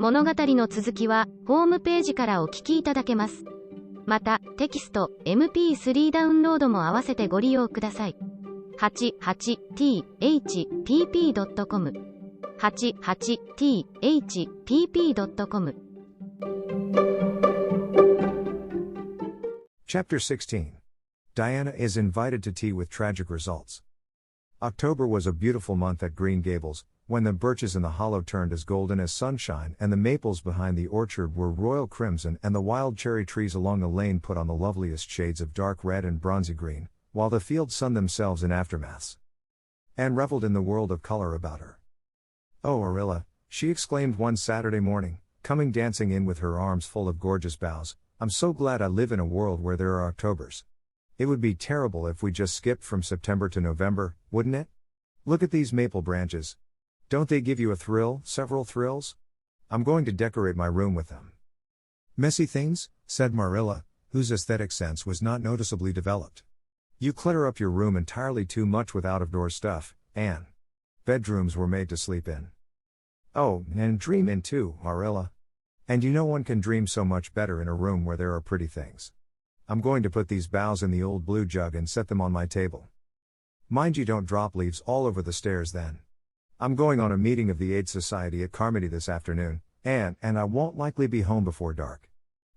物語の続きはホームページからお聞きいただけます。また、テキスト、MP3 ダウンロードも合わせてご利用ください。88thpp.com 88thpp.com Chapter 16. Diana is invited to tea with tragic results. October was a beautiful month at Green Gables, when the birches in the hollow turned as golden as sunshine and the maples behind the orchard were royal crimson and the wild cherry trees along the lane put on the loveliest shades of dark red and bronzy green, while the fields sunned themselves in aftermaths. Anne reveled in the world of color about her. "Oh, Arilla," she exclaimed one Saturday morning, coming dancing in with her arms full of gorgeous boughs, "I'm so glad I live in a world where there are Octobers. It would be terrible if we just skipped from September to November, wouldn't it? Look at these maple branches. Don't they give you a thrill, several thrills? I'm going to decorate my room with them." "Messy things?" said Marilla, whose aesthetic sense was not noticeably developed. "You clutter up your room entirely too much with out-of-door stuff, Anne. Bedrooms were made to sleep in." "Oh, and dream in too, Marilla. And you know one can dream so much better in a room where there are pretty things. I'm going to put these boughs in the old blue jug and set them on my table. Mind you don't drop leaves all over the stairs then. I'm going on a meeting of the Aid Society at Carmody this afternoon, and I won't likely be home before dark.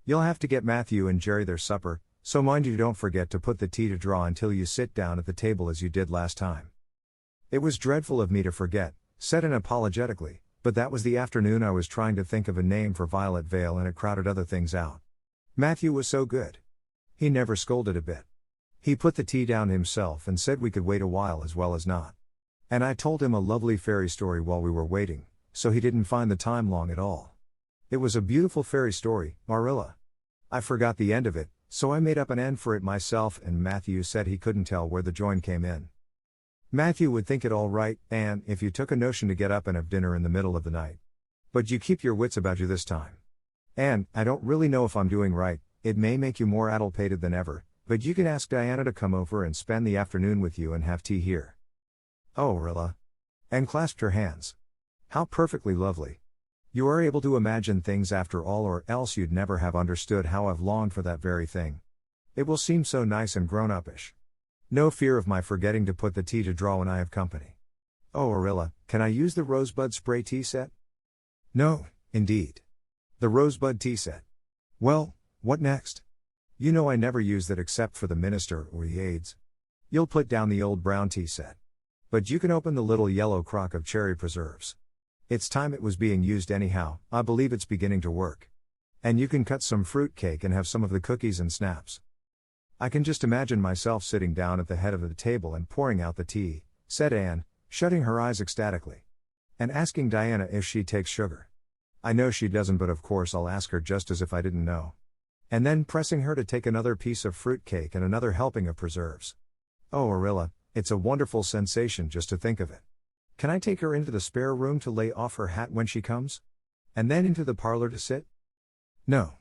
You'll have to get Matthew and Jerry their supper, so mind you don't forget to put the tea to draw until you sit down at the table as you did last time." "It was dreadful of me to forget," said Anne apologetically, "but that was the afternoon I was trying to think of a name for Violet Vale and it crowded other things out. Matthew was so good. He never scolded a bit. He put the tea down himself and said we could wait a while as well as not. And I told him a lovely fairy story while we were waiting, so he didn't find the time long at all. It was a beautiful fairy story, Marilla. I forgot the end of it, so I made up an end for it myself and Matthew said he couldn't tell where the join came in. Matthew would think it all right, Anne, if you took a notion to get up and have dinner in the middle of the night. But you keep your wits about you this time. And I don't really know if I'm doing right, it may make you more addlepated than ever, but you can ask Diana to come over and spend the afternoon with you and have tea here." "Oh, Rilla." Anne clasped her hands. "How perfectly lovely. You are able to imagine things after all, or else you'd never have understood how I've longed for that very thing. It will seem so nice and grown-uppish. No fear of my forgetting to put the tea to draw when I have company. Oh, Arilla, can I use the rosebud spray tea set?" "No, indeed. The rosebud tea set. Well, what next? You know I never use that except for the minister or the aides. You'll put down the old brown tea set. But you can open the little yellow crock of cherry preserves. It's time it was being used anyhow, I believe it's beginning to work. And you can cut some fruit cake and have some of the cookies and snaps." "I can just imagine myself sitting down at the head of the table and pouring out the tea," said Anne, shutting her eyes ecstatically. "And asking Diana if she takes sugar. I know she doesn't, but of course I'll ask her just as if I didn't know. And then pressing her to take another piece of fruit cake and another helping of preserves. Oh, Arilla, it's a wonderful sensation just to think of it. Can I take her into the spare room to lay off her hat when she comes? And then into the parlor to sit?" "No.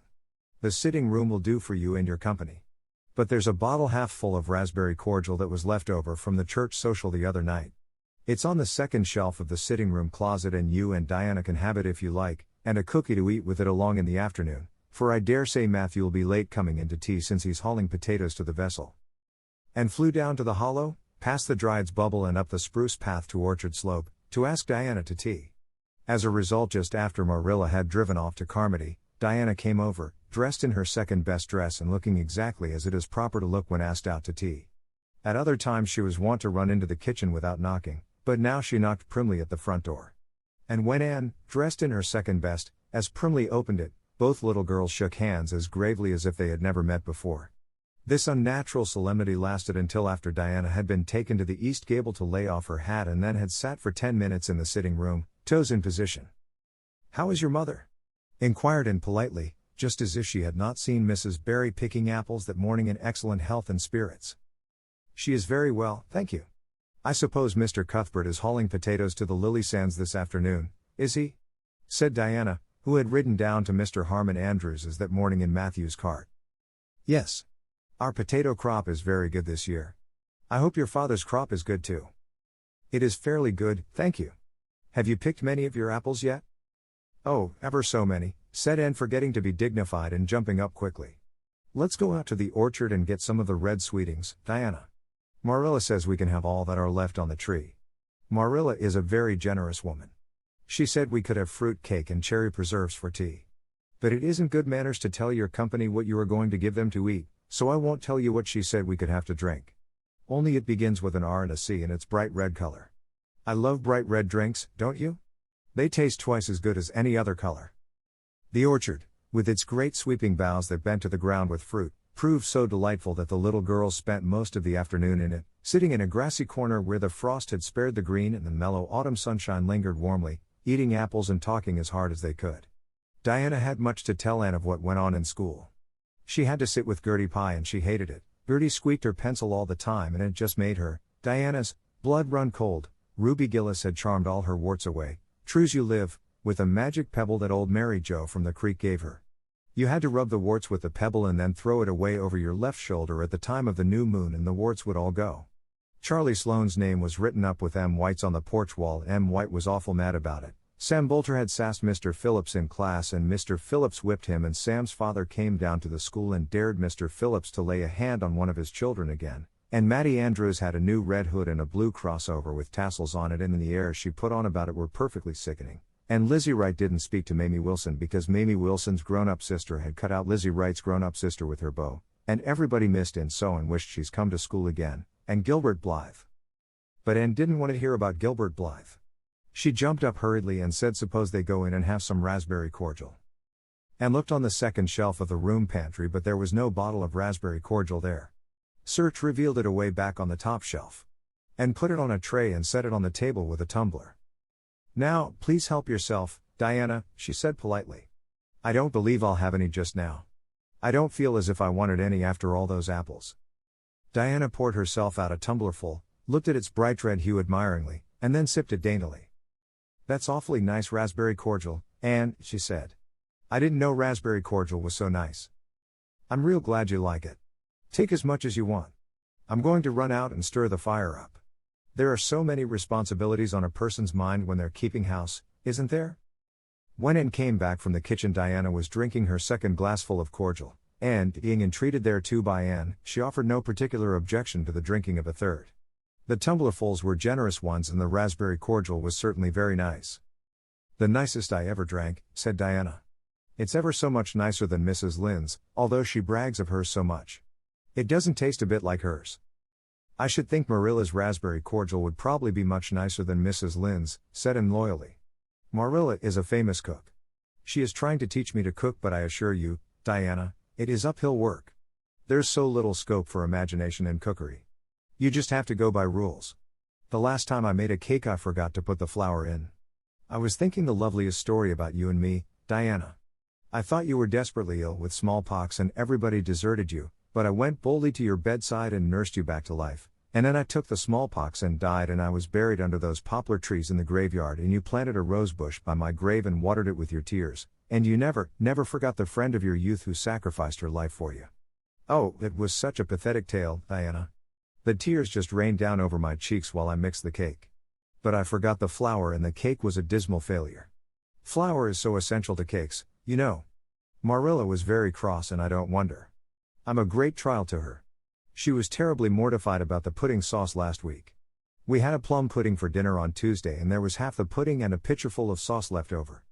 The sitting room will do for you and your company. But there's a bottle half full of raspberry cordial that was left over from the church social the other night. It's on the second shelf of the sitting room closet and you and Diana can have it if you like, and a cookie to eat with it along in the afternoon, for I dare say Matthew'll be late coming into tea since he's hauling potatoes to the vessel." And flew down to the hollow, past the Dried's bubble and up the spruce path to Orchard Slope, to ask Diana to tea. As a result, just after Marilla had driven off to Carmody, Diana came over, dressed in her second best dress and looking exactly as it is proper to look when asked out to tea. At other times she was wont to run into the kitchen without knocking, but now she knocked primly at the front door. And when Anne, dressed in her second best, as primly opened it, both little girls shook hands as gravely as if they had never met before. This unnatural solemnity lasted until after Diana had been taken to the east gable to lay off her hat and then had sat for 10 minutes in the sitting room, toes in position. "How is your mother?" inquired Anne politely, just as if she had not seen Mrs. Barry picking apples that morning in excellent health and spirits. "She is very well, thank you. I suppose Mr. Cuthbert is hauling potatoes to the lily sands this afternoon, is he?" said Diana, who had ridden down to Mr. Harmon Andrews's that morning in Matthew's cart. "Yes. Our potato crop is very good this year. I hope your father's crop is good too." "It is fairly good, thank you. Have you picked many of your apples yet?" Oh, ever so many, said Anne, forgetting to be dignified and jumping up quickly. Let's go out to the orchard and get some of the red sweetings, Diana. Marilla says we can have all that are left on the tree. Marilla is a very generous woman. She said we could have fruit cake and cherry preserves for tea. But it isn't good manners to tell your company what you are going to give them to eat, so I won't tell you what she said we could have to drink. Only it begins with an R and a C and it's bright red color. I love bright red drinks, don't you? They taste twice as good as any other color. The orchard, with its great sweeping boughs that bent to the ground with fruit, proved so delightful that the little girls spent most of the afternoon in it, sitting in a grassy corner where the frost had spared the green and the mellow autumn sunshine lingered warmly, eating apples and talking as hard as they could. Diana had much to tell Anne of what went on in school. She had to sit with Gertie Pye and she hated it. Gertie squeaked her pencil all the time and it just made her, Diana's, blood run cold. Ruby Gillis had charmed all her warts away, true's you live, with a magic pebble that old Mary Jo from the creek gave her. You had to rub the warts with the pebble and then throw it away over your left shoulder at the time of the new moon and the warts would all go. Charlie Sloane's name was written up with M. White's on the porch wall. M. White was awful mad about it. Sam Bolter had sassed Mr. Phillips in class and Mr. Phillips whipped him, and Sam's father came down to the school and dared Mr. Phillips to lay a hand on one of his children again. And Mattie Andrews had a new red hood and a blue crossover with tassels on it, and the airs she put on about it were perfectly sickening. And Lizzie Wright didn't speak to Mamie Wilson because Mamie Wilson's grown-up sister had cut out Lizzie Wright's grown-up sister with her bow, and everybody missed Anne so and wished she's come to school again, and Gilbert Blythe. But Anne didn't want to hear about Gilbert Blythe. She jumped up hurriedly and said suppose they go in and have some raspberry cordial. Anne looked on the second shelf of the room pantry, but there was no bottle of raspberry cordial there. Search revealed it away back on the top shelf. Anne put it on a tray and set it on the table with a tumbler. Now, please help yourself, Diana, she said politely. I don't believe I'll have any just now. I don't feel as if I wanted any after all those apples. Diana poured herself out a tumblerful, looked at its bright red hue admiringly, and then sipped it daintily. That's awfully nice raspberry cordial, Anne, she said. I didn't know raspberry cordial was so nice. I'm real glad you like it. Take as much as you want. I'm going to run out and stir the fire up. There are so many responsibilities on a person's mind when they're keeping house, isn't there? When Anne came back from the kitchen, Diana was drinking her second glassful of cordial, and, being entreated thereto by Anne, she offered no particular objection to the drinking of a third. The tumblerfuls were generous ones and the raspberry cordial was certainly very nice. The nicest I ever drank, said Diana. It's ever so much nicer than Mrs. Lynde's, although she brags of hers so much. It doesn't taste a bit like hers. I should think Marilla's raspberry cordial would probably be much nicer than Mrs. Lynde's, said Anne loyally. Marilla is a famous cook. She is trying to teach me to cook, but I assure you, Diana, it is uphill work. There's so little scope for imagination in cookery. You just have to go by rules. The last time I made a cake I forgot to put the flour in. I was thinking the loveliest story about you and me, Diana. I thought you were desperately ill with smallpox and everybody deserted you, but I went boldly to your bedside and nursed you back to life, and then I took the smallpox and died, and I was buried under those poplar trees in the graveyard, and you planted a rose bush by my grave and watered it with your tears, and you never forgot the friend of your youth who sacrificed her life for you. Oh, it was such a pathetic tale, Diana. The tears just rained down over my cheeks while I mixed the cake. But I forgot the flour and the cake was a dismal failure. Flour is so essential to cakes, you know. Marilla was very cross, and I don't wonder. I'm a great trial to her. She was terribly mortified about the pudding sauce last week. We had a plum pudding for dinner on Tuesday and there was half the pudding and a pitcherful of sauce left over.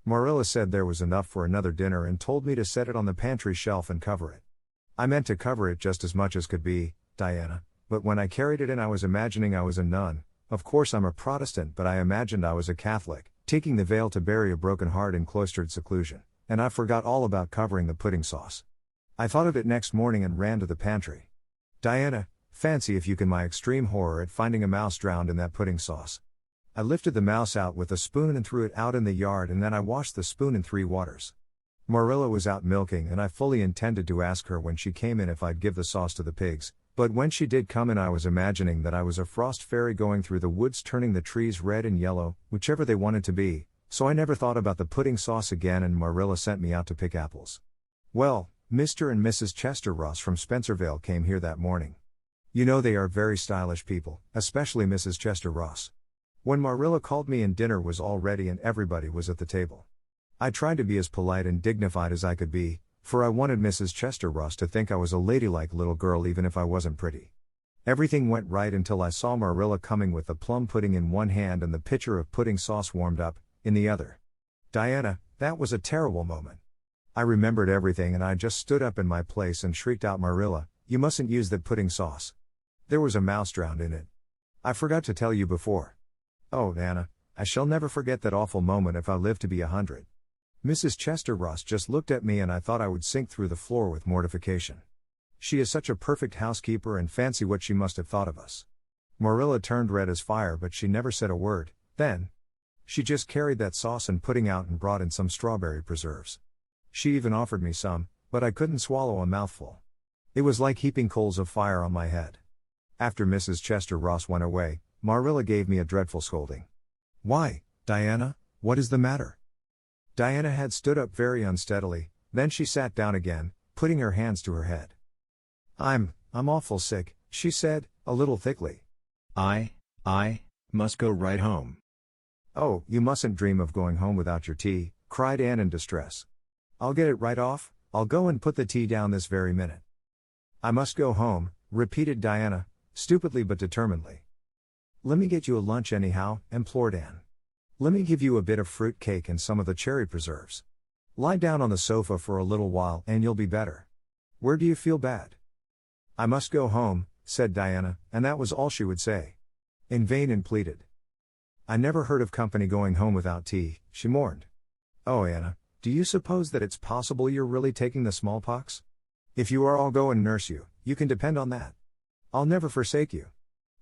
Marilla said there was enough for another dinner and told me to set it on the pantry shelf and cover it. I meant to cover it just as much as could be, Diana, but when I carried it in I was imagining I was a nun. Of course I'm a Protestant, but I imagined I was a Catholic, taking the veil to bury a broken heart in cloistered seclusion, and I forgot all about covering the pudding sauce. I thought of it next morning and ran to the pantry. Diana, fancy if you can my extreme horror at finding a mouse drowned in that pudding sauce. I lifted the mouse out with a spoon and threw it out in the yard, and then I washed the spoon in 3 waters. Marilla was out milking and I fully intended to ask her when she came in if I'd give the sauce to the pigs, but when she did come in I was imagining that I was a frost fairy going through the woods turning the trees red and yellow, whichever they wanted to be, so I never thought about the pudding sauce again, and Marilla sent me out to pick apples. Well, Mr. and Mrs. Chester Ross from Spencervale came here that morning. You know they are very stylish people, especially Mrs. Chester Ross. When Marilla called me and dinner was all ready and everybody was at the table. I tried to be as polite and dignified as I could be, for I wanted Mrs. Chester Ross to think I was a ladylike little girl even if I wasn't pretty. Everything went right until I saw Marilla coming with the plum pudding in one hand and the pitcher of pudding sauce warmed up, in the other. Diana, that was a terrible moment. I remembered everything and I just stood up in my place and shrieked out, Marilla, you mustn't use that pudding sauce. There was a mouse drowned in it. I forgot to tell you before. Oh, Anna, I shall never forget that awful moment if I live to be 100. Mrs. Chester Ross just looked at me and I thought I would sink through the floor with mortification. She is such a perfect housekeeper and fancy what she must have thought of us. Marilla turned red as fire but she never said a word. Then she just carried that sauce and pudding out and brought in some strawberry preserves. She even offered me some, but I couldn't swallow a mouthful. It was like heaping coals of fire on my head. After Mrs. Chester Ross went away, Marilla gave me a dreadful scolding. Why, Diana, what is the matter? Diana had stood up very unsteadily, then she sat down again, putting her hands to her head. I'm awful sick, she said, a little thickly. I must go right home. Oh, you mustn't dream of going home without your tea, cried Anne in distress. I'll get it right off, I'll go and put the tea down this very minute. I must go home, repeated Diana, stupidly but determinedly. Let me get you a lunch anyhow, implored Anne. Let me give you a bit of fruit cake and some of the cherry preserves. Lie down on the sofa for a little while and you'll be better. Where do you feel bad? I must go home, said Diana, and that was all she would say. In vain Anne pleaded. I never heard of company going home without tea, she mourned. Oh, Anna, do you suppose that it's possible you're really taking the smallpox? If you are, I'll go and nurse you, you can depend on that. I'll never forsake you.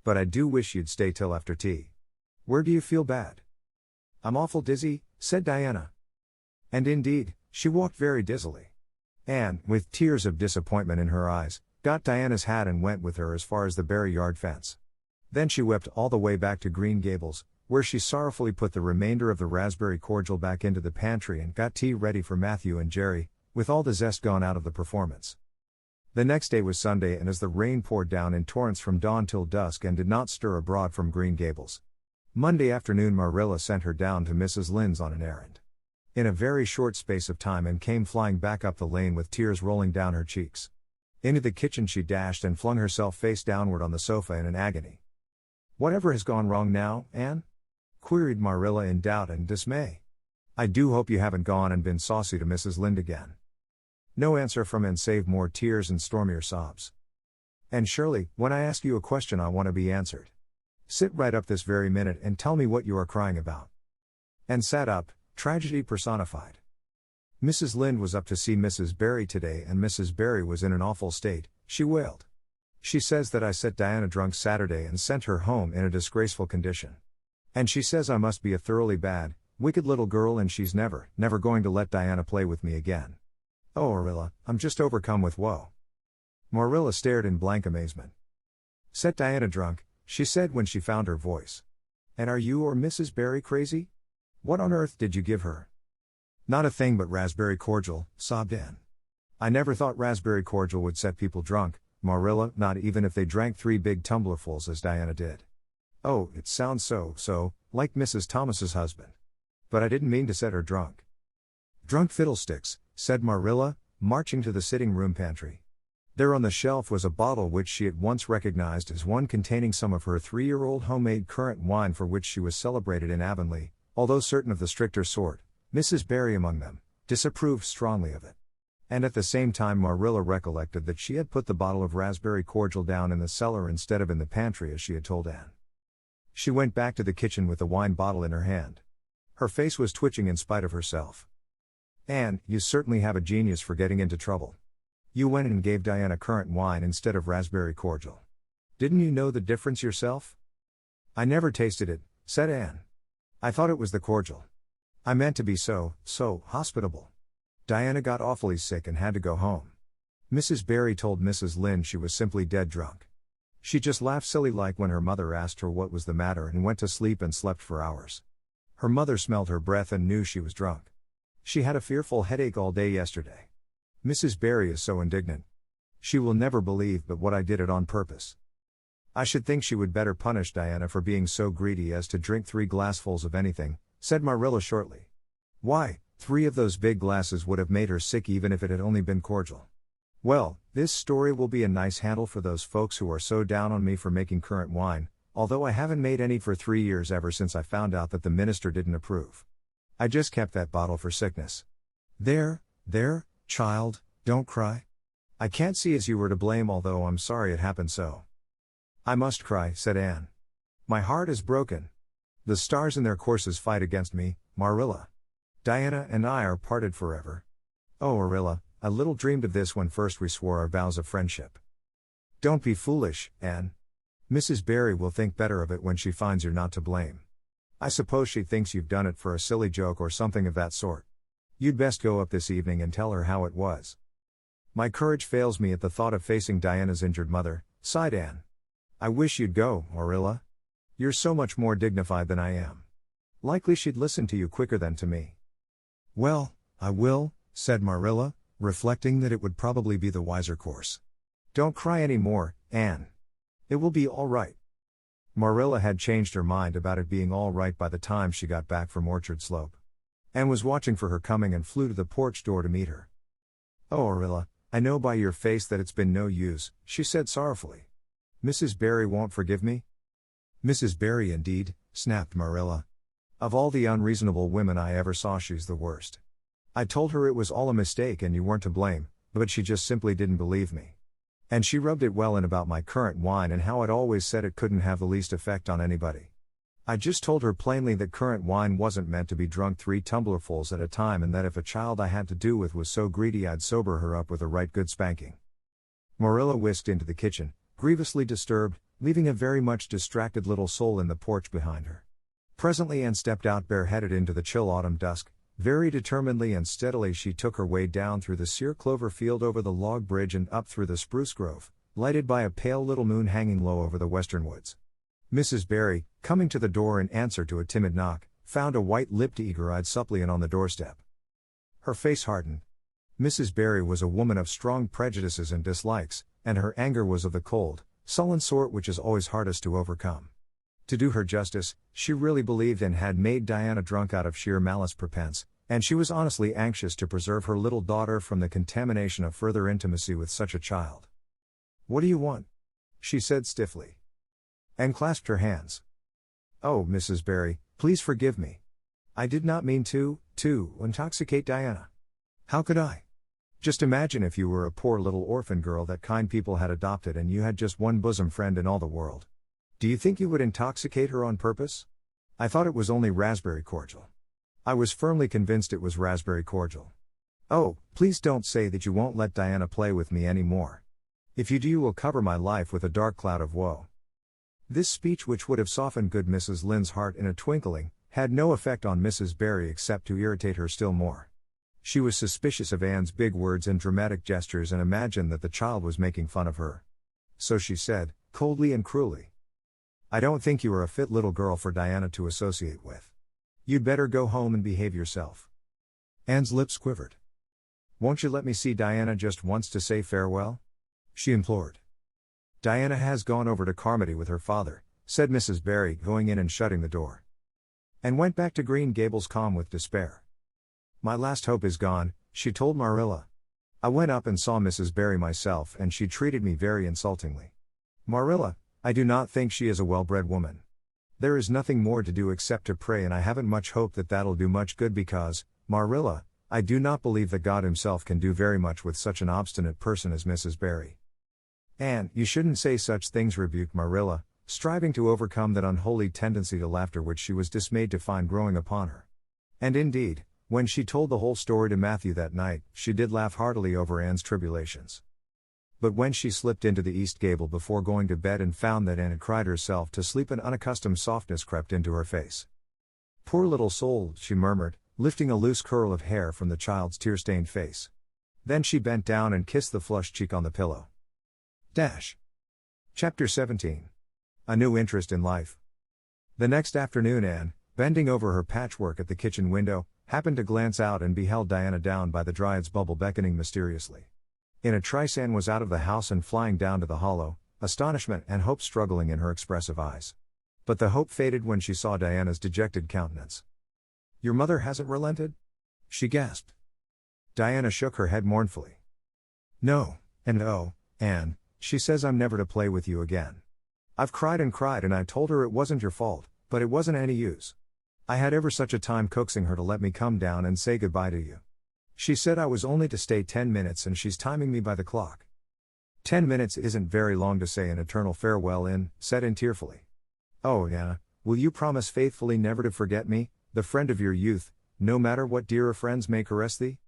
But I do wish you'd stay till after tea. Where do you feel bad? I'm awful dizzy, said Diana. And indeed, she walked very dizzily. Anne, with tears of disappointment in her eyes, got Diana's hat and went with her as far as the Barry yard fence. Then she wept all the way back to Green Gables, where she sorrowfully put the remainder of the raspberry cordial back into the pantry and got tea ready for Matthew and Jerry, with all the zest gone out of the performance. The next day was Sunday, and as the rain poured down in torrents from dawn till dusk and did not stir abroad from Green Gables, Monday afternoon Marilla sent her down to Mrs. Lynde's on an errand. In a very short space of time Anne came flying back up the lane with tears rolling down her cheeks. Into the kitchen she dashed and flung herself face downward on the sofa in an agony. Whatever has gone wrong now, Anne? Queried Marilla in doubt and dismay. I do hope you haven't gone and been saucy to Mrs. Lynde again. No answer from Anne save more tears and stormier sobs. And Shirley, when I ask you a question I want to be answered. Sit right up this very minute and tell me what you are crying about. Anne sat up, tragedy personified. Mrs. Lynde was up to see Mrs. Barry today and Mrs. Barry was in an awful state, she wailed. She says that I set Diana drunk Saturday and sent her home in a disgraceful condition. And she says I must be a thoroughly bad, wicked little girl and she's never going to let Diana play with me again. Oh, Marilla, I'm just overcome with woe. Marilla stared in blank amazement. Set Diana drunk, she said when she found her voice. And are you or Mrs. Barry crazy? What on earth did you give her? Not a thing but raspberry cordial, sobbed Anne. I never thought raspberry cordial would set people drunk, Marilla, not even if they drank 3 big tumblerfuls as Diana did. Oh, it sounds so, like Mrs. Thomas's husband. But I didn't mean to set her drunk. Drunk fiddlesticks, said Marilla, marching to the sitting room pantry. There on the shelf was a bottle which she at once recognized as one containing some of her 3-year-old homemade currant wine for which she was celebrated in Avonlea, although certain of the stricter sort, Mrs. Barry among them, disapproved strongly of it. And at the same time Marilla recollected that she had put the bottle of raspberry cordial down in the cellar instead of in the pantry as she had told Anne. She went back to the kitchen with the wine bottle in her hand. Her face was twitching in spite of herself. Anne, you certainly have a genius for getting into trouble. You went and gave Diana currant wine instead of raspberry cordial. Didn't you know the difference yourself? I never tasted it, said Anne. I thought it was the cordial. I meant to be so hospitable. Diana got awfully sick and had to go home. Mrs. Barry told Mrs. Lynde she was simply dead drunk. She just laughed silly like when her mother asked her what was the matter and went to sleep and slept for hours. Her mother smelled her breath and knew she was drunk. She had a fearful headache all day yesterday. Mrs. Barry is so indignant. She will never believe but what I did it on purpose. I should think she would better punish Diana for being so greedy as to drink 3 glassfuls of anything, said Marilla shortly. Why, 3 of those big glasses would have made her sick even if it had only been cordial. Well, this story will be a nice handle for those folks who are so down on me for making currant wine, although I haven't made any for 3 years ever since I found out that the minister didn't approve. I just kept that bottle for sickness. There, child, don't cry. I can't see as you were to blame, although I'm sorry it happened so. I must cry, said Anne. My heart is broken. The stars in their courses fight against me, Marilla. Diana and I are parted forever. Oh, Marilla, I little dreamed of this when first we swore our vows of friendship. Don't be foolish, Anne. Mrs. Barry will think better of it when she finds you're not to blame. I suppose she thinks you've done it for a silly joke or something of that sort. You'd best go up this evening and tell her how it was. My courage fails me at the thought of facing Diana's injured mother, sighed Anne. I wish you'd go, Marilla. You're so much more dignified than I am. Likely she'd listen to you quicker than to me. Well, I will, said Marilla, reflecting that it would probably be the wiser course. Don't cry any more, Anne. It will be all right. Marilla had changed her mind about it being all right by the time she got back from Orchard Slope. Anne was watching for her coming and flew to the porch door to meet her. Oh, Marilla, I know by your face that it's been no use, she said sorrowfully. Mrs. Barry won't forgive me? Mrs. Barry indeed, snapped Marilla. Of all the unreasonable women I ever saw, she's the worst. I told her it was all a mistake and you weren't to blame, but she just simply didn't believe me. And she rubbed it well in about my currant wine and how I'd always said it couldn't have the least effect on anybody. I just told her plainly that currant wine wasn't meant to be drunk 3 tumblerfuls at a time, and that if a child I had to do with was so greedy I'd sober her up with a right good spanking. Marilla whisked into the kitchen, grievously disturbed, leaving a very much distracted little soul in the porch behind her. Presently Anne stepped out bareheaded into the chill autumn dusk. Very determinedly and steadily she took her way down through the sere clover field, over the log bridge and up through the spruce grove, lighted by a pale little moon hanging low over the western woods. Mrs. Barry, coming to the door in answer to a timid knock, found a white-lipped, eager-eyed suppliant on the doorstep. Her face hardened. Mrs. Barry was a woman of strong prejudices and dislikes, and her anger was of the cold, sullen sort which is always hardest to overcome. To do her justice, she really believed and had made Diana drunk out of sheer malice prepense, and she was honestly anxious to preserve her little daughter from the contamination of further intimacy with such a child. What do you want? She said stiffly. And clasped her hands. Oh, Mrs. Barry, please forgive me. I did not mean to intoxicate Diana. How could I? Just imagine if you were a poor little orphan girl that kind people had adopted and you had just one bosom friend in all the world. Do you think you would intoxicate her on purpose? I thought it was only raspberry cordial. I was firmly convinced it was raspberry cordial. Oh, please don't say that you won't let Diana play with me any more. If you do, you will cover my life with a dark cloud of woe. This speech, which would have softened good Mrs. Lynde's heart in a twinkling, had no effect on Mrs. Barry except to irritate her still more. She was suspicious of Anne's big words and dramatic gestures and imagined that the child was making fun of her. So she said, coldly and cruelly, I don't think you are a fit little girl for Diana to associate with. You'd better go home and behave yourself. Anne's lips quivered. Won't you let me see Diana just once to say farewell? She implored. Diana has gone over to Carmody with her father, said Mrs. Barry, going in and shutting the door. And went back to Green Gables calm with despair. My last hope is gone, she told Marilla. I went up and saw Mrs. Barry myself and she treated me very insultingly. Marilla, I do not think she is a well-bred woman. There is nothing more to do except to pray, and I haven't much hope that that'll do much good because, Marilla, I do not believe that God himself can do very much with such an obstinate person as Mrs. Barry. Anne, you shouldn't say such things, rebuked Marilla, striving to overcome that unholy tendency to laughter which she was dismayed to find growing upon her. And indeed, when she told the whole story to Matthew that night, she did laugh heartily over Anne's tribulations. But when she slipped into the east gable before going to bed and found that Anne had cried herself to sleep, an unaccustomed softness crept into her face. Poor little soul, she murmured, lifting a loose curl of hair from the child's tear-stained face. Then she bent down and kissed the flushed cheek on the pillow. Chapter 17. A new interest in life. The next afternoon Anne, bending over her patchwork at the kitchen window, happened to glance out and beheld Diana down by the Dryad's bubble beckoning mysteriously. In a trice Anne was out of the house and flying down to the hollow, astonishment and hope struggling in her expressive eyes. But the hope faded when she saw Diana's dejected countenance. Your mother hasn't relented? she gasped. Diana shook her head mournfully. No, and oh, Anne, she says I'm never to play with you again. I've cried and I told her it wasn't your fault, but it wasn't any use. I had ever such a time coaxing her to let me come down and say goodbye to you. She said I was only to stay 10 minutes and she's timing me by the clock. 10 minutes isn't very long to say an eternal farewell in, said Anne tearfully. Oh Anna, will you promise faithfully never to forget me, the friend of your youth, no matter what dearer friends may caress thee?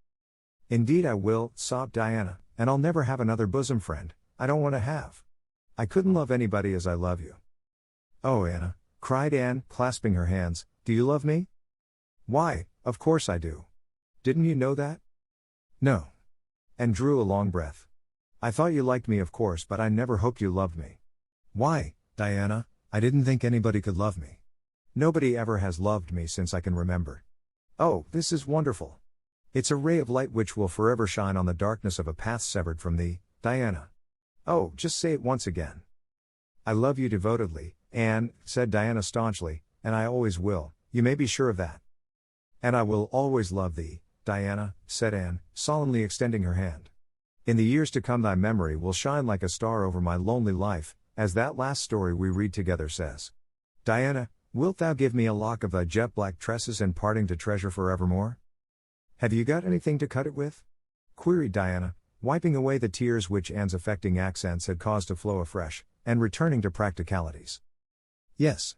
Indeed I will, sobbed Diana, and I'll never have another bosom friend, I don't want to have. I couldn't love anybody as I love you. Oh Anna, cried Anne, clasping her hands, do you love me? Why, of course I do. Didn't you know that? No. Anne drew a long breath. I thought you liked me of course, but I never hoped you loved me. Why, Diana, I didn't think anybody could love me. Nobody ever has loved me since I can remember. Oh, this is wonderful. It's a ray of light which will forever shine on the darkness of a path severed from thee, Diana. Oh, just say it once again. I love you devotedly, Anne, said Diana staunchly, and I always will, you may be sure of that. And I will always love thee, Diana, said Anne, solemnly extending her hand. In the years to come thy memory will shine like a star over my lonely life, as that last story we read together says. Diana, wilt thou give me a lock of thy jet-black tresses in parting to treasure forevermore? Have you got anything to cut it with? Queried Diana, wiping away the tears which Anne's affecting accents had caused to flow afresh, and returning to practicalities. Yes.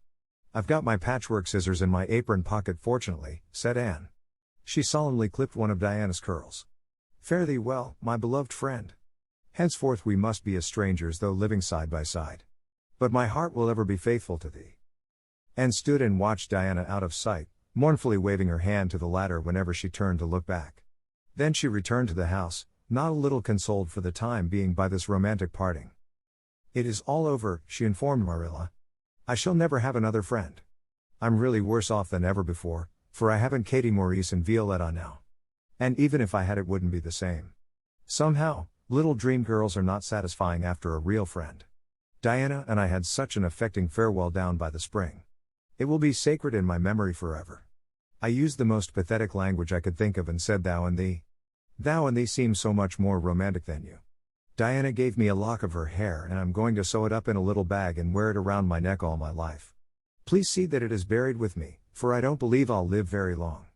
I've got my patchwork scissors in my apron pocket fortunately, said Anne. She solemnly clipped one of Diana's curls. Fare thee well, my beloved friend. Henceforth we must be as strangers though living side by side. But my heart will ever be faithful to thee. Anne stood and watched Diana out of sight, mournfully waving her hand to the latter whenever she turned to look back. Then she returned to the house, not a little consoled for the time being by this romantic parting. It is all over, she informed Marilla. I shall never have another friend. I'm really worse off than ever before, for I haven't Katie Maurice and Violetta now. And even if I had it wouldn't be the same. Somehow, little dream girls are not satisfying after a real friend. Diana and I had such an affecting farewell down by the spring. It will be sacred in my memory forever. I used the most pathetic language I could think of and said thou and thee. Thou and thee seem so much more romantic than you. Diana gave me a lock of her hair and I'm going to sew it up in a little bag and wear it around my neck all my life. Please see that it is buried with me, for I don't believe I'll live very long.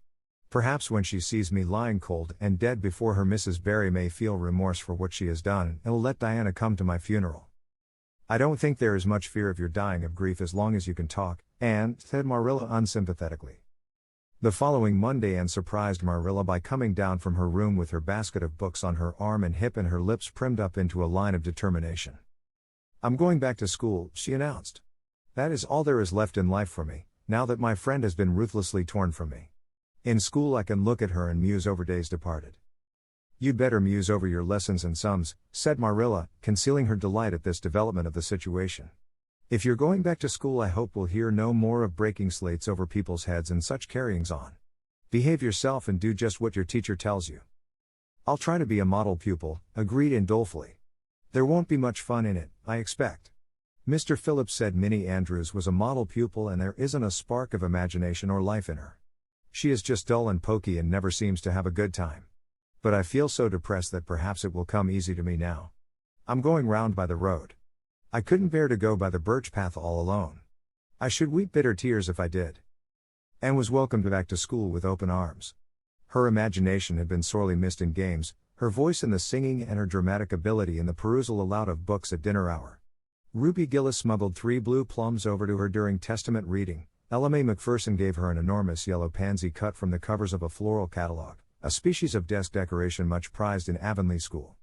Perhaps when she sees me lying cold and dead before her Mrs. Barry may feel remorse for what she has done and will let Diana come to my funeral. I don't think there is much fear of your dying of grief as long as you can talk, Anne, said Marilla unsympathetically. The following Monday Anne surprised Marilla by coming down from her room with her basket of books on her arm and hip and her lips primmed up into a line of determination. I'm going back to school, she announced. That is all there is left in life for me, now that my friend has been ruthlessly torn from me. In school I can look at her and muse over days departed. You'd better muse over your lessons and sums, said Marilla, concealing her delight at this development of the situation. If you're going back to school I hope we'll hear no more of breaking slates over people's heads and such carryings on. Behave yourself and do just what your teacher tells you. I'll try to be a model pupil, agreed Anne dolefully. There won't be much fun in it, I expect. Mr. Phillips said Minnie Andrews was a model pupil and there isn't a spark of imagination or life in her. She is just dull and poky and never seems to have a good time. But I feel so depressed that perhaps it will come easy to me now. I'm going round by the road. I couldn't bear to go by the birch path all alone. I should weep bitter tears if I did. Anne was welcomed back to school with open arms. Her imagination had been sorely missed in games, her voice in the singing and her dramatic ability in the perusal aloud of books at dinner hour. Ruby Gillis smuggled 3 blue plums over to her during Testament reading. Ella Mae McPherson gave her an enormous yellow pansy cut from the covers of a floral catalog, a species of desk decoration much prized in Avonlea School.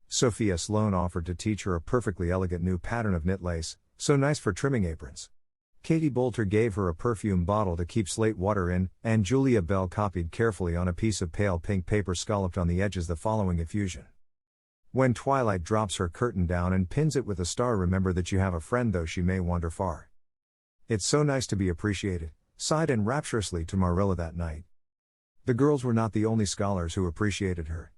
Sophia Sloane offered to teach her a perfectly elegant new pattern of knit lace, so nice for trimming aprons. Katie Bolter gave her a perfume bottle to keep slate water in, and Julia Bell copied carefully on a piece of pale pink paper scalloped on the edges the following effusion. When twilight drops her curtain down and pins it with a star, remember that you have a friend though she may wander far. It's so nice to be appreciated, sighed Anne rapturously to Marilla that night. The girls were not the only scholars who appreciated her.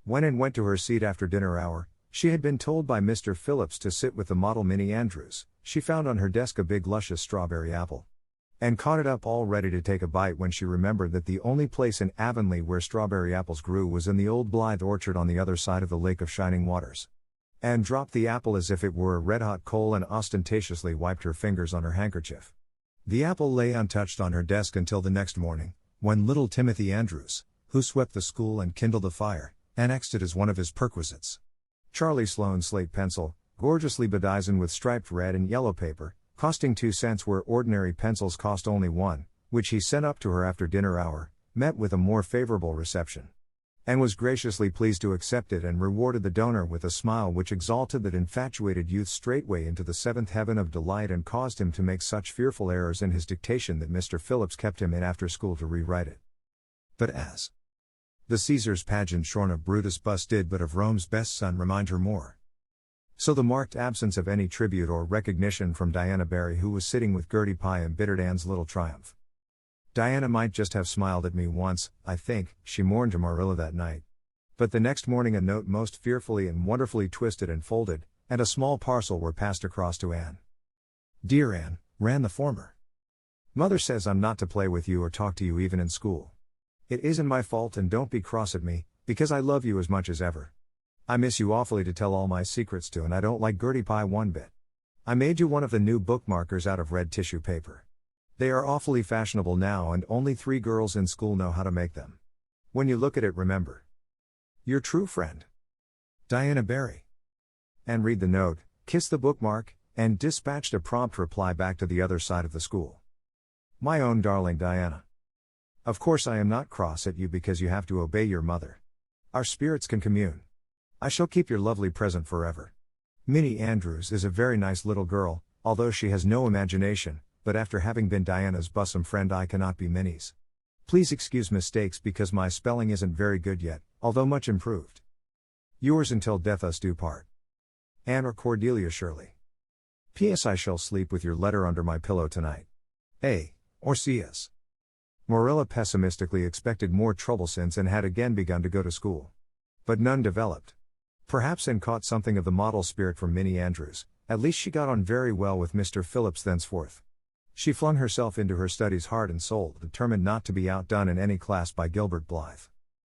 When Anne went to her seat after dinner hour, she had been told by Mr. Phillips to sit with the model Minnie Andrews. She found on her desk a big luscious strawberry apple. Anne caught it up all ready to take a bite when she remembered that the only place in Avonlea where strawberry apples grew was in the old Blythe orchard on the other side of the Lake of Shining Waters. Anne dropped the apple as if it were a red-hot coal and ostentatiously wiped her fingers on her handkerchief. The apple lay untouched on her desk until the next morning, when little Timothy Andrews, who swept the school and kindled the fire, annexed it as one of his perquisites. Charlie Sloane's slate pencil, gorgeously bedizened with striped red and yellow paper, costing 2 cents where ordinary pencils cost only 1, which he sent up to her after dinner hour, met with a more favorable reception. And was graciously pleased to accept it and rewarded the donor with a smile which exalted that infatuated youth straightway into the seventh heaven of delight and caused him to make such fearful errors in his dictation that Mr. Phillips kept him in after school to rewrite it. But as the Caesar's pageant shorn of Brutus' bust did but of Rome's best son remind her more, so the marked absence of any tribute or recognition from Diana Barry, who was sitting with Gertie Pye, embittered Anne's little triumph. Diana might just have smiled at me once, I think, she mourned to Marilla that night. But the next morning a note most fearfully and wonderfully twisted and folded, and a small parcel were passed across to Anne. Dear Anne, ran the former. Mother says I'm not to play with you or talk to you even in school. It isn't my fault and don't be cross at me, because I love you as much as ever. I miss you awfully to tell all my secrets to, and I don't like Gertie Pye one bit. I made you one of the new bookmarkers out of red tissue paper. They are awfully fashionable now and only 3 girls in school know how to make them. When you look at it, remember your true friend, Diana Barry. And read the note, kissed the bookmark, and dispatched a prompt reply back to the other side of the school. My own darling Diana. Of course I am not cross at you because you have to obey your mother. Our spirits can commune. I shall keep your lovely present forever. Minnie Andrews is a very nice little girl, although she has no imagination, but after having been Diana's bosom friend I cannot be Minnie's. Please excuse mistakes because my spelling isn't very good yet, although much improved. Yours until death us do part. Anne or Cordelia Shirley. P.S. I shall sleep with your letter under my pillow tonight. A. Or C.S. Marilla pessimistically expected more trouble since Anne had again begun to go to school. But none developed. Perhaps Anne caught something of the model spirit from Minnie Andrews, at least she got on very well with Mr. Phillips thenceforth. She flung herself into her studies heart and soul, determined not to be outdone in any class by Gilbert Blythe.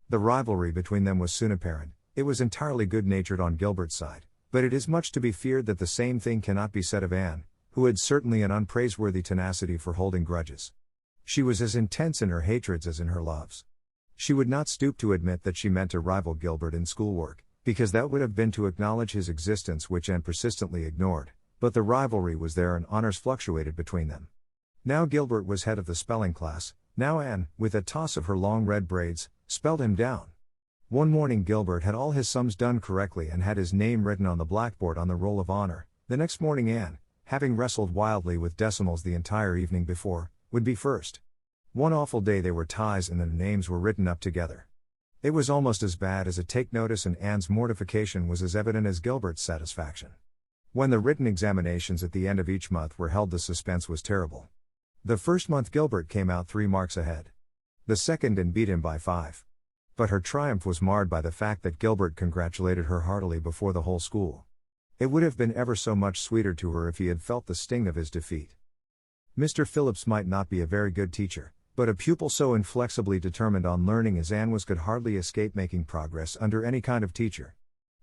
The rivalry between them was soon apparent. It was entirely good-natured on Gilbert's side, but it is much to be feared that the same thing cannot be said of Anne, who had certainly an unpraiseworthy tenacity for holding grudges. She was as intense in her hatreds as in her loves. She would not stoop to admit that she meant to rival Gilbert in schoolwork, because that would have been to acknowledge his existence, which Anne persistently ignored, but the rivalry was there and honors fluctuated between them. Now Gilbert was head of the spelling class, now Anne, with a toss of her long red braids, spelled him down. One morning Gilbert had all his sums done correctly and had his name written on the blackboard on the roll of honor. The next morning Anne, having wrestled wildly with decimals the entire evening before, would be first. One awful day they were ties and their names were written up together. It was almost as bad as a take notice, and Anne's mortification was as evident as Gilbert's satisfaction. When the written examinations at the end of each month were held, the suspense was terrible. The first month Gilbert came out 3 marks ahead. The second Anne beat him by 5. But her triumph was marred by the fact that Gilbert congratulated her heartily before the whole school. It would have been ever so much sweeter to her if he had felt the sting of his defeat. Mr. Phillips might not be a very good teacher, but a pupil so inflexibly determined on learning as Anne was could hardly escape making progress under any kind of teacher.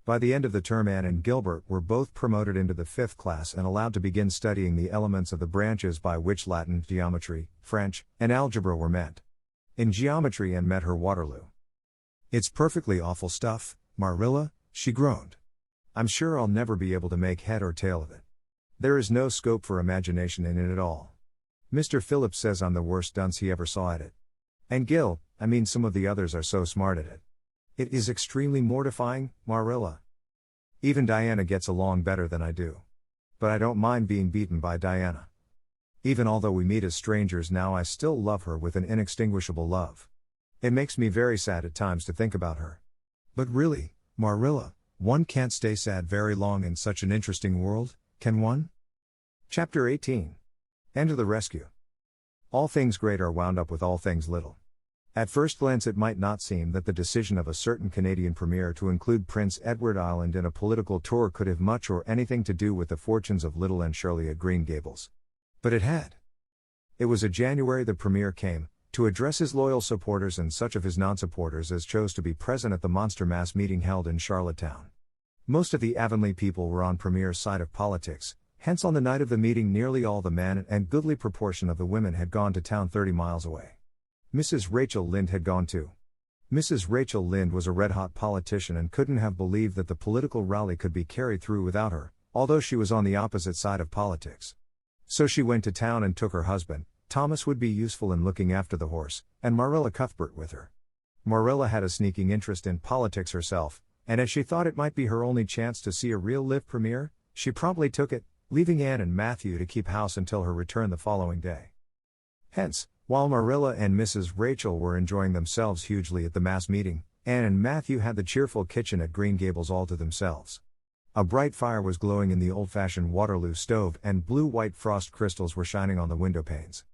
By the end of the term Anne and Gilbert were both promoted into the 5th class and allowed to begin studying the elements of the branches by which Latin, geometry, French, and algebra were meant. In geometry Anne met her Waterloo. It's perfectly awful stuff, Marilla, she groaned. I'm sure I'll never be able to make head or tail of it. There is no scope for imagination in it at all. Mr. Phillips says I'm the worst dunce he ever saw at it. And some of the others are so smart at it. It is extremely mortifying, Marilla. Even Diana gets along better than I do. But I don't mind being beaten by Diana. Even although we meet as strangers now, I still love her with an inextinguishable love. It makes me very sad at times to think about her. But really, Marilla, one can't stay sad very long in such an interesting world, can one? Chapter 18. Anne to the rescue. All things great are wound up with all things little. At first glance it might not seem that the decision of a certain Canadian premier to include Prince Edward Island in a political tour could have much or anything to do with the fortunes of Little and Shirley at Green Gables. But it had. It was a January the premier came, to address his loyal supporters and such of his non-supporters as chose to be present at the monster mass meeting held in Charlottetown. Most of the Avonlea people were on Premier's side of politics, hence on the night of the meeting nearly all the men and goodly proportion of the women had gone to town 30 miles away. Mrs. Rachel Lynde had gone too. Mrs. Rachel Lynde was a red-hot politician and couldn't have believed that the political rally could be carried through without her, although she was on the opposite side of politics. So she went to town and took her husband, Thomas would be useful in looking after the horse, and Marilla Cuthbert with her. Marilla had a sneaking interest in politics herself, and as she thought it might be her only chance to see a real live premiere, she promptly took it, leaving Anne and Matthew to keep house until her return the following day. Hence, while Marilla and Mrs. Rachel were enjoying themselves hugely at the mass meeting, Anne and Matthew had the cheerful kitchen at Green Gables all to themselves. A bright fire was glowing in the old-fashioned Waterloo stove and blue-white frost crystals were shining on the window panes.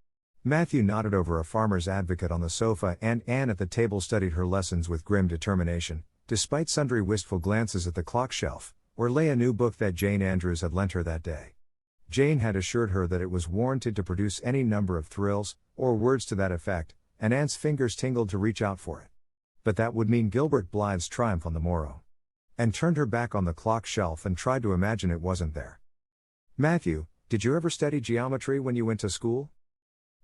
Matthew nodded over a farmer's advocate on the sofa and Anne at the table studied her lessons with grim determination, despite sundry wistful glances at the clock shelf, where lay a new book that Jane Andrews had lent her that day. Jane had assured her that it was warranted to produce any number of thrills, or words to that effect, and Anne's fingers tingled to reach out for it. But that would mean Gilbert Blythe's triumph on the morrow. And turned her back on the clock shelf and tried to imagine it wasn't there. Matthew, did you ever study geometry when you went to school?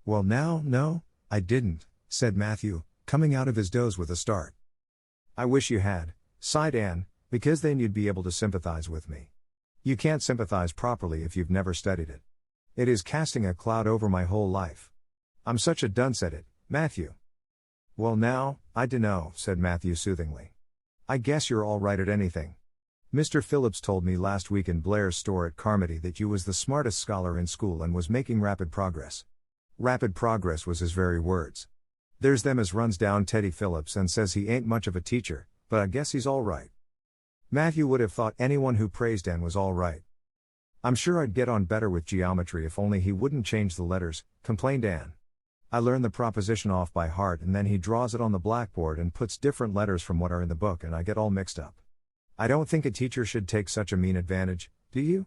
Well now, no, I didn't, said Matthew, coming out of his doze with a start. I wish you had, sighed Anne, because then you'd be able to sympathize with me. You can't sympathize properly if you've never studied it. It is casting a cloud over my whole life. I'm such a dunce at it, Matthew. Well now, I dunno, said Matthew soothingly. I guess you're all right at anything. Mr. Phillips told me last week in Blair's store at Carmody that you was the smartest scholar in school and was making rapid progress. Rapid progress was his very words. There's them as runs down Teddy Phillips and says he ain't much of a teacher, but I guess he's all right. Matthew would have thought anyone who praised Anne was all right. I'm sure I'd get on better with geometry if only he wouldn't change the letters, complained Anne. I learn the proposition off by heart and then he draws it on the blackboard and puts different letters from what are in the book and I get all mixed up. I don't think a teacher should take such a mean advantage, do you?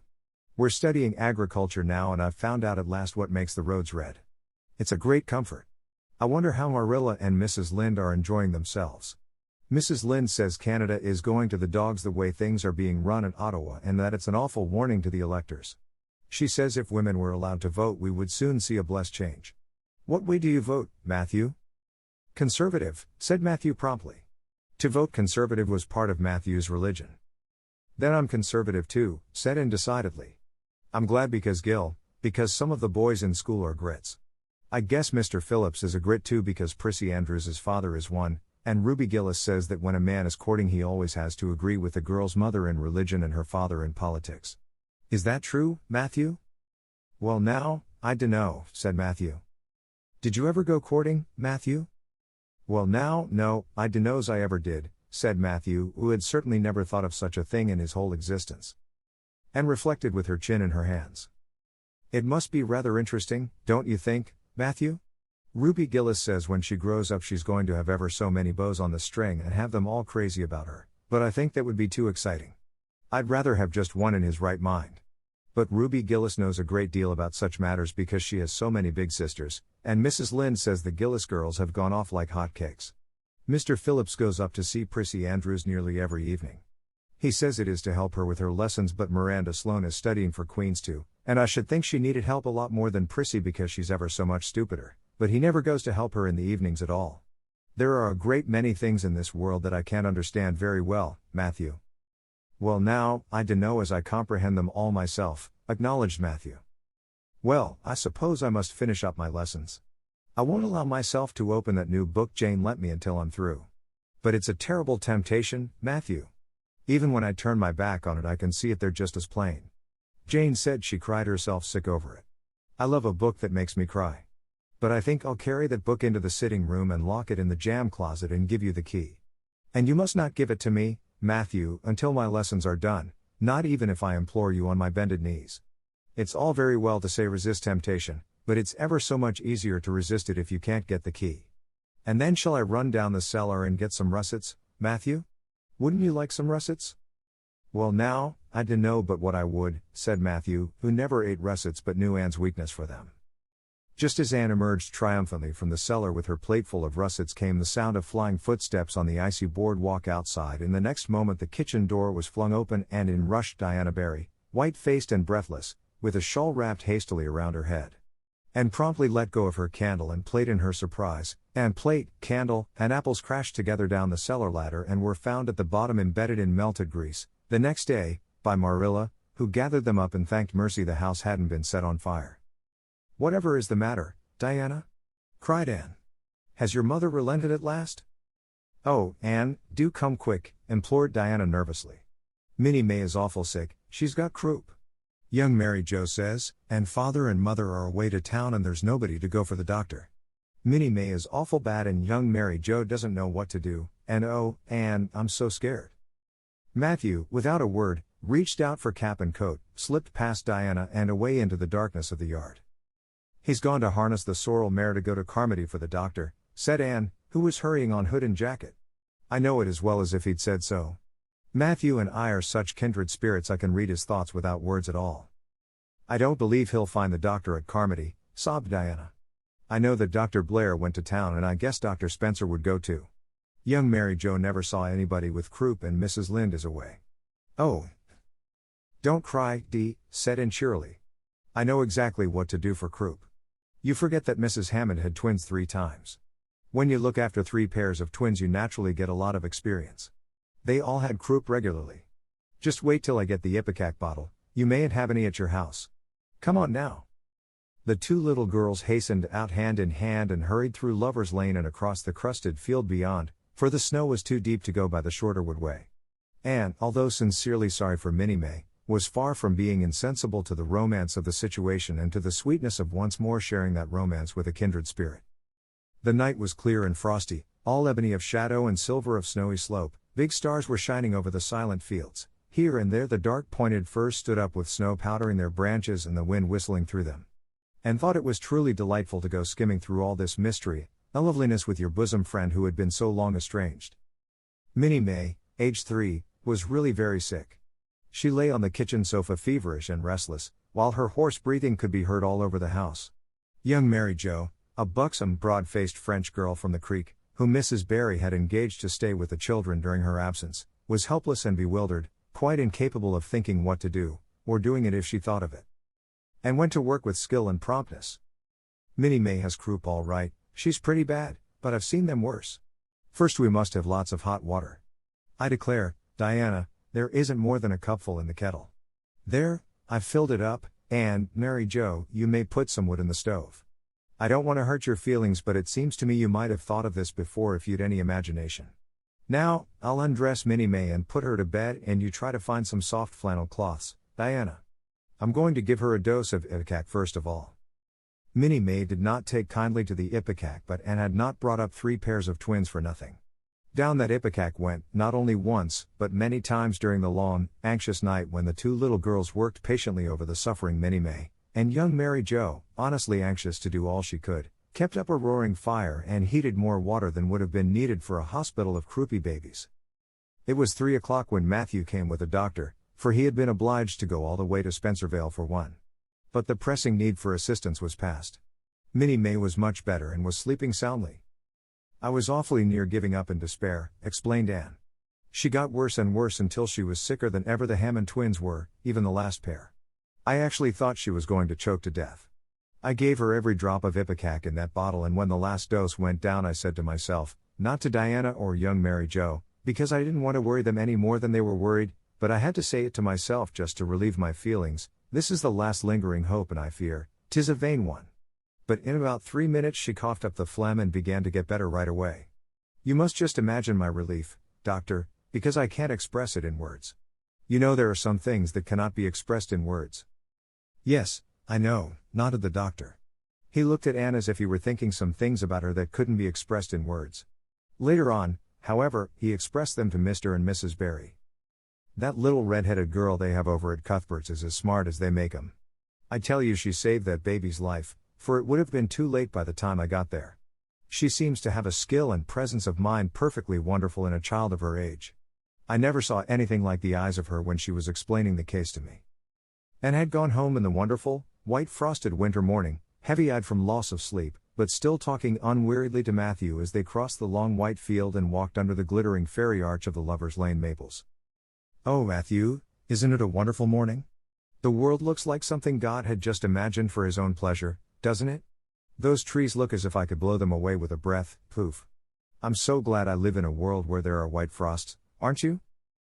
We're studying agriculture now and I've found out at last what makes the roads red. It's a great comfort. I wonder how Marilla and Mrs. Lynde are enjoying themselves. Mrs. Lynde says Canada is going to the dogs the way things are being run in Ottawa and that it's an awful warning to the electors. She says if women were allowed to vote we would soon see a blessed change. What way do you vote, Matthew? Conservative, said Matthew promptly. To vote Conservative was part of Matthew's religion. Then I'm conservative too, said Anne decidedly. I'm glad because some of the boys in school are grits. I guess Mr. Phillips is a grit too because Prissy Andrews' father is one, and Ruby Gillis says that when a man is courting he always has to agree with the girl's mother in religion and her father in politics. Is that true, Matthew? Well now, I dunno, said Matthew. Did you ever go courting, Matthew? Well now, no, I dunno's I ever did, said Matthew, who had certainly never thought of such a thing in his whole existence. And reflected with her chin in her hands. It must be rather interesting, don't you think, Matthew? Ruby Gillis says when she grows up she's going to have ever so many bows on the string and have them all crazy about her, but I think that would be too exciting. I'd rather have just one in his right mind. But Ruby Gillis knows a great deal about such matters because she has so many big sisters, and Mrs. Lynde says the Gillis girls have gone off like hotcakes. Mr. Phillips goes up to see Prissy Andrews nearly every evening. He says it is to help her with her lessons but Miranda Sloane is studying for Queen's too, and I should think she needed help a lot more than Prissy because she's ever so much stupider. But he never goes to help her in the evenings at all. There are a great many things in this world that I can't understand very well, Matthew. Well now, I dunno as I comprehend them all myself, acknowledged Matthew. Well, I suppose I must finish up my lessons. I won't allow myself to open that new book Jane lent me until I'm through. But it's a terrible temptation, Matthew. Even when I turn my back on it I can see it there just as plain. Jane said she cried herself sick over it. I love a book that makes me cry. But I think I'll carry that book into the sitting room and lock it in the jam closet and give you the key. And you must not give it to me, Matthew, until my lessons are done, not even if I implore you on my bended knees. It's all very well to say resist temptation, but it's ever so much easier to resist it if you can't get the key. And then shall I run down the cellar and get some russets, Matthew? Wouldn't you like some russets? Well now, I dunno but what I would, said Matthew, who never ate russets but knew Anne's weakness for them. Just as Anne emerged triumphantly from the cellar with her plateful of russets came the sound of flying footsteps on the icy boardwalk outside. In the next moment the kitchen door was flung open and in rushed Diana Barry, white-faced and breathless, with a shawl wrapped hastily around her head. Anne promptly let go of her candle and plate in her surprise, and plate, candle, and apples crashed together down the cellar ladder and were found at the bottom embedded in melted grease, the next day, by Marilla, who gathered them up and thanked mercy the house hadn't been set on fire. "Whatever is the matter, Diana?" cried Anne. "Has your mother relented at last?" "Oh, Anne, do come quick," implored Diana nervously. "Minnie May is awful sick, she's got croup. Young Mary Jo says, and father and mother are away to town and there's nobody to go for the doctor. Minnie May is awful bad and young Mary Jo doesn't know what to do, and oh, Anne, I'm so scared." Matthew, without a word, reached out for cap and coat, slipped past Diana and away into the darkness of the yard. "He's gone to harness the sorrel mare to go to Carmody for the doctor," said Anne, who was hurrying on hood and jacket. "I know it as well as if he'd said so. Matthew and I are such kindred spirits I can read his thoughts without words at all." "I don't believe he'll find the doctor at Carmody," sobbed Diana. "I know that Dr. Blair went to town and I guess Dr. Spencer would go too. Young Mary Jo never saw anybody with croup and Mrs. Lynde is away." "Oh, don't cry, Dee," said Anne cheerily. "I know exactly what to do for croup. You forget that Mrs. Hammond had twins 3 times. When you look after 3 pairs of twins you naturally get a lot of experience. They all had croup regularly. Just wait till I get the ipecac bottle, you mayn't have any at your house. Come on now." The 2 little girls hastened out hand in hand and hurried through Lover's Lane and across the crusted field beyond, for the snow was too deep to go by the shorter wood way. Anne, although sincerely sorry for Minnie May, was far from being insensible to the romance of the situation and to the sweetness of once more sharing that romance with a kindred spirit. The night was clear and frosty, all ebony of shadow and silver of snowy slope. Big stars were shining over the silent fields. Here and there the dark pointed firs stood up with snow powdering their branches and the wind whistling through them. Anne thought it was truly delightful to go skimming through all this mystery, a loveliness with your bosom friend who had been so long estranged. Minnie May, aged 3, was really very sick. She lay on the kitchen sofa feverish and restless, while her hoarse breathing could be heard all over the house. Young Mary Jo, a buxom, broad-faced French girl from the creek, whom Mrs. Barry had engaged to stay with the children during her absence, was helpless and bewildered, quite incapable of thinking what to do, or doing it if she thought of it. And went to work with skill and promptness. "Minnie May has croup all right, she's pretty bad, but I've seen them worse. First we must have lots of hot water. I declare, Diana, there isn't more than a cupful in the kettle. There, I've filled it up, and, Mary Jo, you may put some wood in the stove. I don't want to hurt your feelings but it seems to me you might have thought of this before if you'd any imagination. Now, I'll undress Minnie May and put her to bed and you try to find some soft flannel cloths, Diana. I'm going to give her a dose of ipecac first of all." Minnie May did not take kindly to the ipecac but Anne had not brought up 3 pairs of twins for nothing. Down that ipecac went, not only once, but many times during the long, anxious night when the 2 little girls worked patiently over the suffering Minnie May, and young Mary Jo, honestly anxious to do all she could, kept up a roaring fire and heated more water than would have been needed for a hospital of croupy babies. It was 3 o'clock when Matthew came with a doctor, for he had been obliged to go all the way to Spencervale for one. But the pressing need for assistance was past. Minnie May was much better and was sleeping soundly. "I was awfully near giving up in despair," explained Anne. "She got worse and worse until she was sicker than ever the Hammond twins were, even the last pair. I actually thought she was going to choke to death. I gave her every drop of ipecac in that bottle and when the last dose went down I said to myself, not to Diana or young Mary Jo, because I didn't want to worry them any more than they were worried, but I had to say it to myself just to relieve my feelings, this is the last lingering hope and I fear, 'tis a vain one. But in about 3 minutes she coughed up the phlegm and began to get better right away. You must just imagine my relief, doctor, because I can't express it in words. You know there are some things that cannot be expressed in words." "Yes, I know," nodded the doctor. He looked at Anne as if he were thinking some things about her that couldn't be expressed in words. Later on, however, he expressed them to Mr. and Mrs. Barry. "That little red-headed girl they have over at Cuthbert's is as smart as they make 'em. I tell you she saved that baby's life, for it would have been too late by the time I got there. She seems to have a skill and presence of mind perfectly wonderful in a child of her age. I never saw anything like the eyes of her when she was explaining the case to me." Anne had gone home in the wonderful, white frosted winter morning, heavy-eyed from loss of sleep, but still talking unweariedly to Matthew as they crossed the long white field and walked under the glittering fairy arch of the Lovers' Lane maples. "Oh, Matthew, isn't it a wonderful morning? The world looks like something God had just imagined for his own pleasure, doesn't it? Those trees look as if I could blow them away with a breath, poof. I'm so glad I live in a world where there are white frosts, aren't you?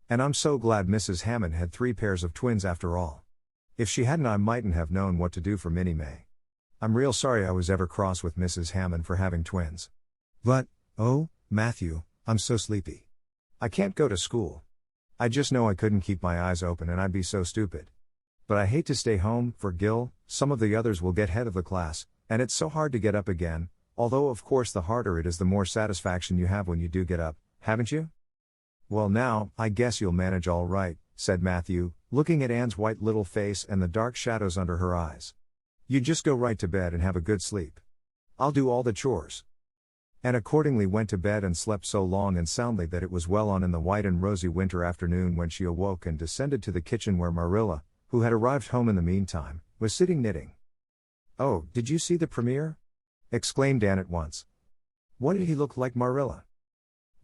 And I'm so glad Mrs. Hammond had 3 pairs of twins after all. If she hadn't, I mightn't have known what to do for Minnie May. I'm real sorry I was ever cross with Mrs. Hammond for having twins. But, oh, Matthew, I'm so sleepy. I can't go to school. I just know I couldn't keep my eyes open and I'd be so stupid. But I hate to stay home, for Gil, some of the others will get head of the class, and it's so hard to get up again, although of course the harder it is the more satisfaction you have when you do get up, haven't you?" "Well now, I guess you'll manage all right," said Matthew, looking at Anne's white little face and the dark shadows under her eyes. "You just go right to bed and have a good sleep. I'll do all the chores." And accordingly went to bed and slept so long and soundly that it was well on in the white and rosy winter afternoon when she awoke and descended to the kitchen where Marilla, who had arrived home in the meantime, was sitting knitting. "Oh, did you see the premier?" exclaimed Anne at once. "What did he look like, Marilla?"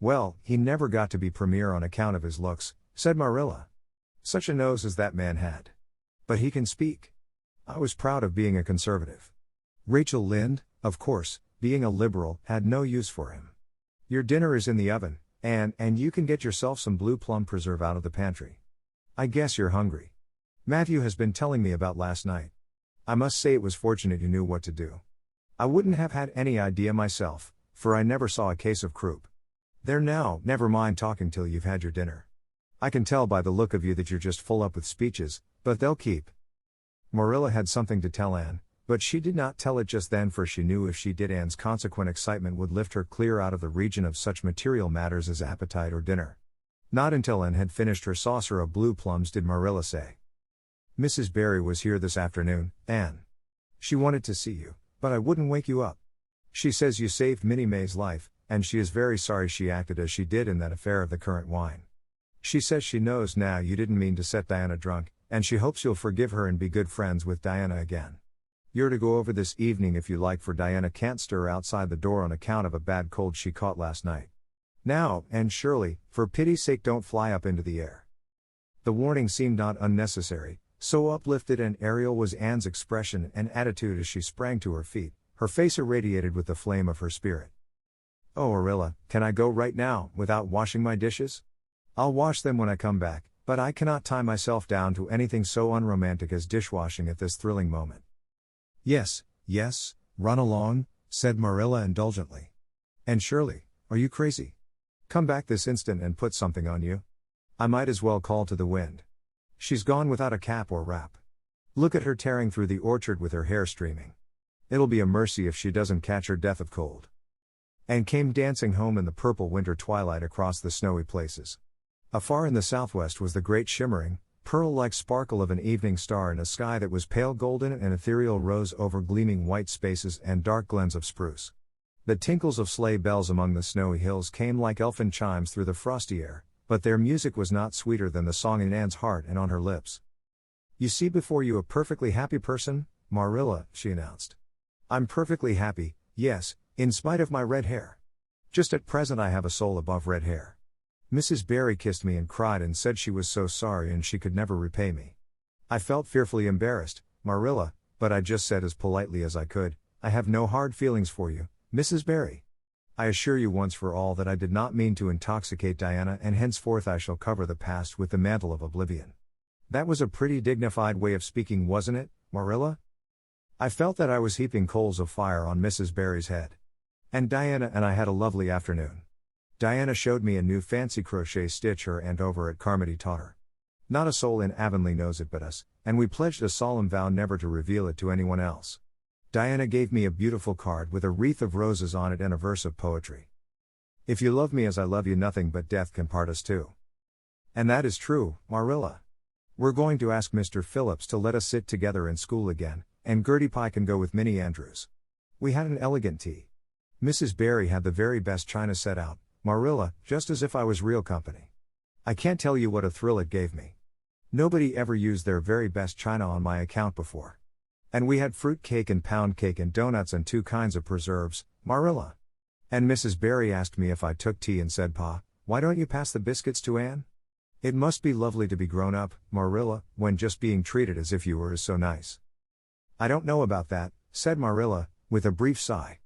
"Well, he never got to be premier on account of his looks," said Marilla. "Such a nose as that man had. But he can speak. I was proud of being a conservative. Rachel Lynde, of course, being a liberal, had no use for him. Your dinner is in the oven, Anne, and you can get yourself some blue plum preserve out of the pantry. I guess you're hungry. Matthew has been telling me about last night. I must say it was fortunate you knew what to do. I wouldn't have had any idea myself, for I never saw a case of croup. There now, never mind talking till you've had your dinner. I can tell by the look of you that you're just full up with speeches, but they'll keep." Marilla had something to tell Anne, but she did not tell it just then, for she knew if she did Anne's consequent excitement would lift her clear out of the region of such material matters as appetite or dinner. Not until Anne had finished her saucer of blue plums did Marilla say, "Mrs. Barry was here this afternoon, Anne. She wanted to see you, but I wouldn't wake you up. She says you saved Minnie May's life, and she is very sorry she acted as she did in that affair of the currant wine. She says she knows now you didn't mean to set Diana drunk, and she hopes you'll forgive her and be good friends with Diana again. You're to go over this evening if you like, for Diana can't stir outside the door on account of a bad cold she caught last night. Now, and Shirley, for pity's sake don't fly up into the air." The warning seemed not unnecessary, so uplifted and aerial was Anne's expression and attitude as she sprang to her feet, her face irradiated with the flame of her spirit. "Oh, Marilla, can I go right now, without washing my dishes? I'll wash them when I come back, but I cannot tie myself down to anything so unromantic as dishwashing at this thrilling moment." Yes, run along," said Marilla indulgently. "And Shirley, are you crazy? Come back this instant and put something on you. I might as well call to the wind. She's gone without a cap or wrap. Look at her tearing through the orchard with her hair streaming. It'll be a mercy if she doesn't catch her death of cold." And came dancing home in the purple winter twilight across the snowy places. Afar in the southwest was the great shimmering, pearl-like sparkle of an evening star in a sky that was pale golden and ethereal rose over gleaming white spaces and dark glens of spruce. The tinkles of sleigh bells among the snowy hills came like elfin chimes through the frosty air, but their music was not sweeter than the song in Anne's heart and on her lips. "You see before you a perfectly happy person, Marilla," she announced. "I'm perfectly happy, yes, in spite of my red hair. Just at present I have a soul above red hair. Mrs. Barry kissed me and cried and said she was so sorry and she could never repay me. I felt fearfully embarrassed, Marilla, but I just said as politely as I could, 'I have no hard feelings for you, Mrs. Barry. I assure you once for all that I did not mean to intoxicate Diana, and henceforth I shall cover the past with the mantle of oblivion.' That was a pretty dignified way of speaking, wasn't it, Marilla?" I felt that I was heaping coals of fire on Mrs. Barry's head. And Diana and I had a lovely afternoon. Diana showed me a new fancy crochet stitch her aunt over at Carmody taught her. Not a soul in Avonlea knows it but us, and we pledged a solemn vow never to reveal it to anyone else. Diana gave me a beautiful card with a wreath of roses on it and a verse of poetry. "If you love me as I love you, nothing but death can part us two." And that is true, Marilla. We're going to ask Mr. Phillips to let us sit together in school again, and Gertie Pye can go with Minnie Andrews. We had an elegant tea. Mrs. Barry had the very best china set out, Marilla, just as if I was real company. I can't tell you what a thrill it gave me. Nobody ever used their very best china on my account before. And we had fruit cake and pound cake and donuts and 2 kinds of preserves, Marilla. And Mrs. Barry asked me if I took tea and said, Pa, why don't you pass the biscuits to Anne? It must be lovely to be grown up, Marilla, when just being treated as if you were is so nice. I don't know about that, said Marilla, with a brief sigh.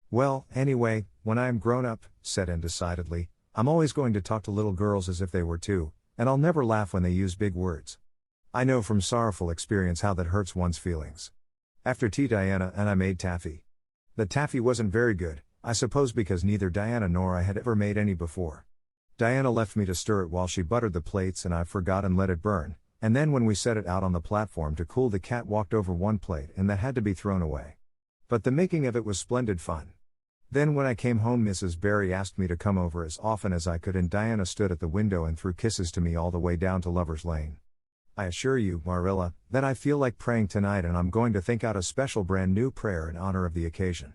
Well, anyway, when I am grown up, said Anne decidedly, I'm always going to talk to little girls as if they were too, and I'll never laugh when they use big words. I know from sorrowful experience how that hurts one's feelings. After tea, Diana and I made taffy. The taffy wasn't very good, I suppose because neither Diana nor I had ever made any before. Diana left me to stir it while she buttered the plates and I forgot and let it burn, and then when we set it out on the platform to cool, the cat walked over one plate and that had to be thrown away. But the making of it was splendid fun. Then when I came home, Mrs. Barry asked me to come over as often as I could, and Diana stood at the window and threw kisses to me all the way down to Lover's Lane. I assure you, Marilla, that I feel like praying tonight, and I'm going to think out a special brand new prayer in honor of the occasion.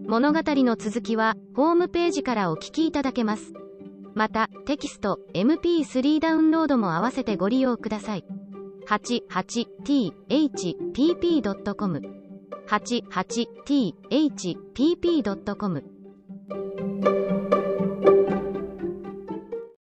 物語の続きはホームページからお聞きいただけます。また、テキスト、MP3 ダウンロードも合わせてご利用ください。88thpp.com 88thpp.com